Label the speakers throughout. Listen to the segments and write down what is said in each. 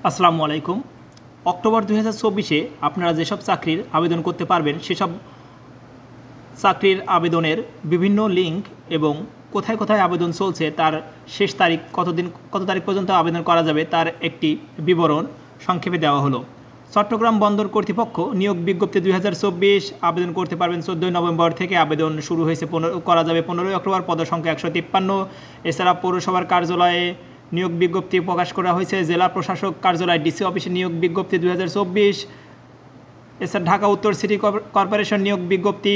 Speaker 1: আসসালামু আলাইকুম। অক্টোবর 2024-এ আপনারা যেসব চাকরির আবেদন করতে পারবেন সেসব চাকরির আবেদনের বিভিন্ন লিঙ্ক এবং কোথায় কোথায় আবেদন চলছে তার শেষ তারিখ কত তারিখ পর্যন্ত আবেদন করা যাবে তার একটি বিবরণ সংক্ষেপে দেওয়া হলো। চট্টগ্রাম বন্দর কর্তৃপক্ষ নিয়োগ বিজ্ঞপ্তি 2024 আবেদন করতে পারবেন 14 নভেম্বর থেকে। আবেদন শুরু হয়েছে করা যাবে 15 অক্টোবর। পদসংখ্যা 153। এছাড়া পৌরসভার কার্যালয়ে নিয়োগ বিজ্ঞপ্তি প্রকাশ করা হয়েছে। জেলা প্রশাসক কার্যালয় ডিসি অফিসে নিয়োগ বিজ্ঞপ্তি 2024। এছাড়া ঢাকা উত্তর সিটি কর্পোরেশন নিয়োগ বিজ্ঞপ্তি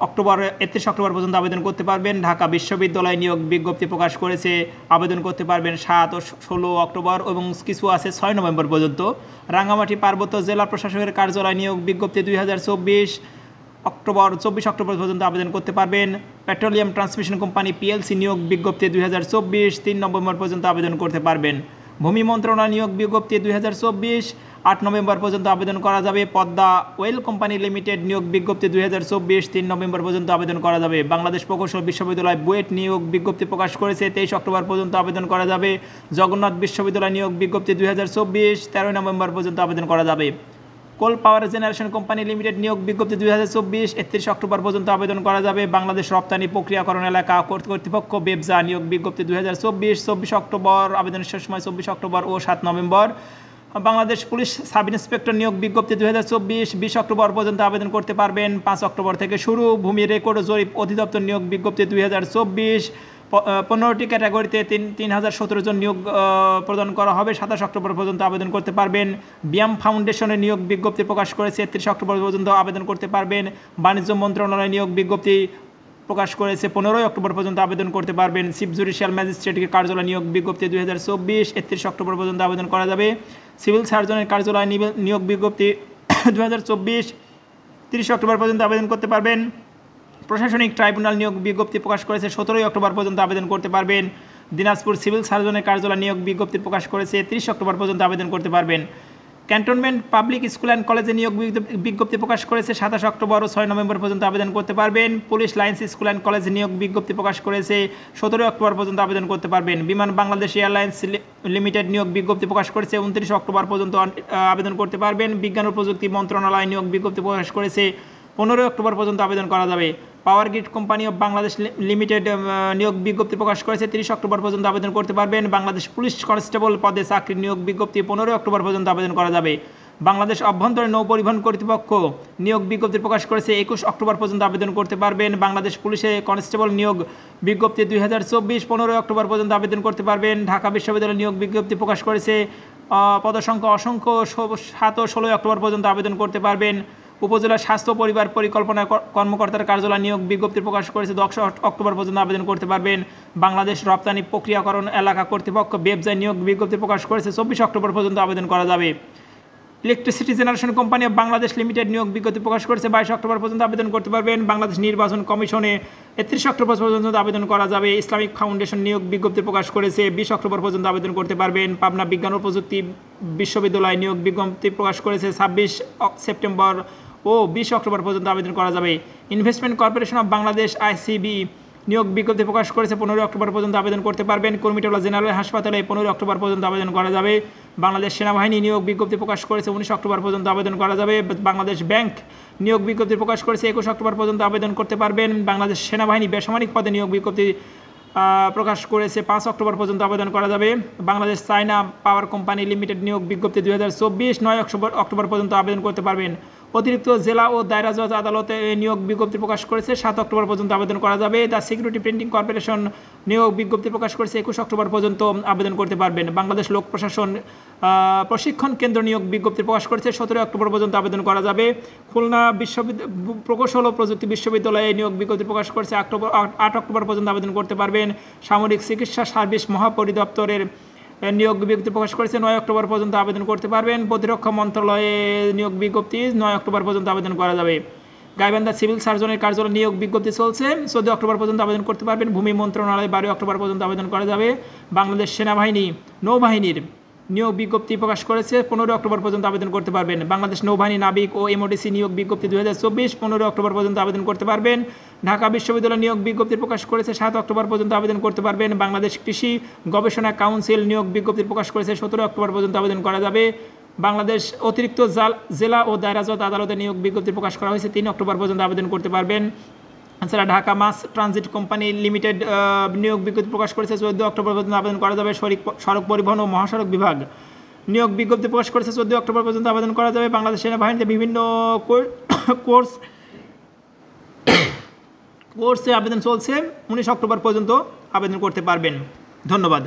Speaker 1: 31 অক্টোবর পর্যন্ত আবেদন করতে পারবেন। ঢাকা বিশ্ববিদ্যালয় নিয়োগ বিজ্ঞপ্তি প্রকাশ করেছে, আবেদন করতে পারবেন 7 ও 16 অক্টোবর এবং কিছু আছে 6 নভেম্বর পর্যন্ত। রাঙ্গামাটি পার্বত্য জেলা প্রশাসকের কার্যালয় নিয়োগ বিজ্ঞপ্তি 2024 24 অক্টোবর পর্যন্ত আবেদন করতে পারবেন। পেট্রোলিয়াম ট্রান্সমিশন কোম্পানি পিএলসি নিয়োগ বিজ্ঞপ্তি 2024 3 নভেম্বর পর্যন্ত আবেদন করতে পারবেন। ভূমি মন্ত্রণালয় নিয়োগ বিজ্ঞপ্তি 2024 8 নভেম্বর পর্যন্ত আবেদন করা যাবে। পদ্মা ওয়েল কোম্পানি লিমিটেড নিয়োগ বিজ্ঞপ্তি 2024 3 নভেম্বর পর্যন্ত আবেদন করা যাবে। বাংলাদেশ প্রকৌশল বিশ্ববিদ্যালয় বুয়েট নিয়োগ বিজ্ঞপ্তি প্রকাশ করেছে, 23 অক্টোবর পর্যন্ত আবেদন করা যাবে। জগন্নাথ বিশ্ববিদ্যালয় নিয়োগ বিজ্ঞপ্তি 2024 13 নভেম্বর পর্যন্ত আবেদন করা যাবে। কোল পাওয়ার জেনারেশন কোম্পানি লিমিটেড নিয়োগ বিজ্ঞপ্তি 2024 31 অক্টোবর পর্যন্ত আবেদন করা যাবে। বাংলাদেশ রপ্তানি প্রক্রিয়াকরণ এলাকা কর্তৃপক্ষ বেবজা নিয়োগ বিজ্ঞপ্তি 2024 24 অক্টোবর, আবেদনের শেষ সময় 24 অক্টোবর ও 7 November. Bangladesh police sub inspector নিয়োগ বিজ্ঞপ্তি 2024 20 অক্টোবর পর্যন্ত আবেদন করতে পারবেন। 5 অক্টোবর থেকে শুরু। ভূমি রেকর্ড ও জরিপ অধিদপ্তর নিয়োগ বিজ্ঞপ্তি 2024 15টি ক্যাটাগরিতে 3017 জন নিয়োগ প্রদান করা হবে। 27 অক্টোবর পর্যন্ত আবেদন করতে পারবেন। ব্যায়াম ফাউন্ডেশনের নিয়োগ বিজ্ঞপ্তি প্রকাশ করেছে, 31 অক্টোবর পর্যন্ত আবেদন করতে পারবেন। বাণিজ্য মন্ত্রণালয় নিয়োগ বিজ্ঞপ্তি প্রকাশ করেছে, 15 অক্টোবর পর্যন্ত আবেদন করতে পারবেন। চিফ জুডিশিয়াল ম্যাজিস্ট্রেটের কার্যালয় নিয়োগ বিজ্ঞপ্তি 2024 31 অক্টোবর পর্যন্ত আবেদন করা যাবে। সিভিল সার্জনের কার্যালয় নিয়োগ বিজ্ঞপ্তি 2024 30 অক্টোবর পর্যন্ত আবেদন করতে পারবেন। প্রশাসনিক ট্রাইব্যুনাল নিয়োগ বিজ্ঞপ্তি প্রকাশ করেছে, 17 অক্টোবর পর্যন্ত আবেদন করতে পারবেন। দিনাজপুর সিভিল সার্জনের কার্যালয় নিয়োগ বিজ্ঞপ্তি প্রকাশ করেছে, 30 অক্টোবর পর্যন্ত আবেদন করতে পারবেন। ক্যান্টনমেন্ট পাবলিক স্কুল অ্যান্ড কলেজে নিয়োগ বিজ্ঞপ্তি প্রকাশ করেছে, 27 অক্টোবর ও 6 নভেম্বর পর্যন্ত আবেদন করতে পারবেন। পুলিশ লাইন্স স্কুল অ্যান্ড কলেজে নিয়োগ বিজ্ঞপ্তি প্রকাশ করেছে, 17 অক্টোবর পর্যন্ত আবেদন করতে পারবেন। বিমান বাংলাদেশ এয়ারলাইন্স লিমিটেড নিয়োগ বিজ্ঞপ্তি প্রকাশ করেছে, 29 অক্টোবর পর্যন্ত আবেদন করতে পারবেন। বিজ্ঞান ও প্রযুক্তি মন্ত্রণালয় নিয়োগ বিজ্ঞপ্তি প্রকাশ করেছে, 15 অক্টোবর পর্যন্ত আবেদন করা যাবে। Power grid company of Bangladesh limited নিয়োগ বিজ্ঞপ্তি প্রকাশ করেছে, 30 অক্টোবর পর্যন্ত আবেদন করতে পারবেন। বাংলাদেশ পুলিশ কনস্টেবল পদে চাকরি নিয়োগ বিজ্ঞপ্তি 15 অক্টোবর পর্যন্ত আবেদন করা যাবে। বাংলাদেশ অভ্যন্তরীণ নৌ পরিবহন কর্তৃপক্ষ নিয়োগ বিজ্ঞপ্তি প্রকাশ করেছে, 21 অক্টোবর পর্যন্ত আবেদন করতে পারবেন। বাংলাদেশ পুলিশে কনস্টেবল নিয়োগ বিজ্ঞপ্তি 2024 15 অক্টোবর পর্যন্ত আবেদন করতে পারবেন। ঢাকা বিশ্ববিদ্যালয় নিয়োগ বিজ্ঞপ্তি প্রকাশ করেছে, পদসংখ্যা অসংখ্য 7 ও 16 অক্টোবর পর্যন্ত আবেদন করতে পারবেন। উপজেলা স্বাস্থ্য পরিবার পরিকল্পনা কর্মকর্তার কার্যালয় নিয়োগ বিজ্ঞপ্তি প্রকাশ করেছে, 10 অক্টোবর পর্যন্ত আবেদন করতে পারবেন। বাংলাদেশ রপ্তানি প্রক্রিয়াকরণ এলাকা কর্তৃপক্ষ বেবজা নিয়োগ বিজ্ঞপ্তি প্রকাশ করেছে, 24 অক্টোবর পর্যন্ত আবেদন করা যাবে। Electricity generation company of Bangladesh limited নিয়োগ বিজ্ঞপ্তি প্রকাশ করেছে, 22 অক্টোবর পর্যন্ত আবেদন করতে পারবেন। বাংলাদেশ নির্বাচন কমিশনে 31 অক্টোবর পর্যন্ত আবেদন করা যাবে। ইসলামিক ফাউন্ডেশন নিয়োগ বিজ্ঞপ্তি প্রকাশ করেছে, 20 অক্টোবর পর্যন্ত আবেদন করতে পারবেন। পাবনা বিজ্ঞান ও প্রযুক্তি বিশ্ববিদ্যালয় নিয়োগ বিজ্ঞপ্তি প্রকাশ করেছে, 26 সেপ্টেম্বর ও 20 অক্টোবর পর্যন্ত আবেদন করা যাবে। Investment corporation of Bangladesh ICB নিয়োগ বিজ্ঞপ্তি প্রকাশ করেছে, 15 অক্টোবর পর্যন্ত আবেদন করতে পারবেন। কর্মীটোলা জেনারেল হাসপাতালে 15 অক্টোবর পর্যন্ত আবেদন করা যাবে। বাংলাদেশ সেনাবাহিনী নিয়োগ বিজ্ঞপ্তি প্রকাশ করেছে, 19 অক্টোবর পর্যন্ত আবেদন করা যাবে। বাংলাদেশ ব্যাংক নিয়োগ বিজ্ঞপ্তি প্রকাশ করেছে, 21 অক্টোবর পর্যন্ত আবেদন করতে পারবেন। বাংলাদেশ সেনাবাহিনী বেসামরিক পদে নিয়োগ বিজ্ঞপ্তি প্রকাশ করেছে, 5 অক্টোবর পর্যন্ত আবেদন করা যাবে। বাংলাদেশ চায়না পাওয়ার কোম্পানি লিমিটেড নিয়োগ বিজ্ঞপ্তি 2024 9 অক্টোবর পর্যন্ত আবেদন করতে পারবেন। অতিরিক্ত জেলা ও দায়রা জজ আদালতে নিয়োগ বিজ্ঞপ্তি প্রকাশ করেছে, 7 অক্টোবর পর্যন্ত আবেদন করা যাবে। দ্য সিকিউরিটি প্রিন্টিং কর্পোরেশন নিয়োগ বিজ্ঞপ্তি প্রকাশ করেছে, 21 অক্টোবর পর্যন্ত আবেদন করতে পারবেন। বাংলাদেশ লোক প্রশাসন প্রশিক্ষণ কেন্দ্র নিয়োগ বিজ্ঞপ্তি প্রকাশ করেছে, 17 অক্টোবর পর্যন্ত আবেদন করা যাবে। খুলনা প্রকৌশল ও প্রযুক্তি বিশ্ববিদ্যালয়ে নিয়োগ বিজ্ঞপ্তি প্রকাশ করেছে, 8 অক্টোবর পর্যন্ত আবেদন করতে পারবেন। সামরিক চিকিৎসা সার্ভিস মহাপরিদপ্তরের নিয়োগ বিজ্ঞপ্তি প্রকাশ করেছে, 9 অক্টোবর পর্যন্ত আবেদন করতে পারবেন। প্রতিরক্ষা মন্ত্রণালয়ে নিয়োগ বিজ্ঞপ্তি 9 অক্টোবর পর্যন্ত আবেদন করা যাবে। গাইবান্ধা সিভিল সার্জনের কার্যালয় নিয়োগ বিজ্ঞপ্তি চলছে, 14 অক্টোবর পর্যন্ত আবেদন করতে পারবেন। ভূমি মন্ত্রণালয়ে 12 অক্টোবর পর্যন্ত আবেদন করা যাবে। বাংলাদেশ সেনাবাহিনী নৌবাহিনীর নিয়োগ বিজ্ঞপ্তি প্রকাশ করেছে, 15 অক্টোবর পর্যন্ত আবেদন করতে পারবেন। বাংলাদেশ নৌবাহিনী নাবিক ও এমওডিসি নিয়োগ বিজ্ঞপ্তি 2024 15 অক্টোবর পর্যন্ত আবেদন করতে পারবেন। ঢাকা বিশ্ববিদ্যালয় নিয়োগ বিজ্ঞপ্তি প্রকাশ করেছে 7 অক্টোবর পর্যন্ত আবেদন করতে পারবেন। বাংলাদেশ কৃষি গবেষণা কাউন্সিল নিয়োগ বিজ্ঞপ্তি প্রকাশ করেছে 17 অক্টোবর পর্যন্ত আবেদন করা যাবে। বাংলাদেশ অতিরিক্ত জেলা ও দায়রা জজ আদালতে নিয়োগ বিজ্ঞপ্তি প্রকাশ করা হয়েছে 3 অক্টোবর পর্যন্ত আবেদন করতে পারবেন। এছাড়া Dhaka mass transit company limited নিয়োগ বিজ্ঞপ্তি প্রকাশ করেছে 14 অক্টোবর পর্যন্ত আবেদন করা যাবে। সড়ক পরিবহন ও মহাসড়ক বিভাগ নিয়োগ বিজ্ঞপ্তি প্রকাশ করেছে 14 অক্টোবর পর্যন্ত আবেদন করা যাবে। বাংলাদেশ সেনাবাহিনীতে বিভিন্ন কোর্সে আবেদন চলছে, 19 অক্টোবর পর্যন্ত আবেদন করতে পারবেন। ধন্যবাদ।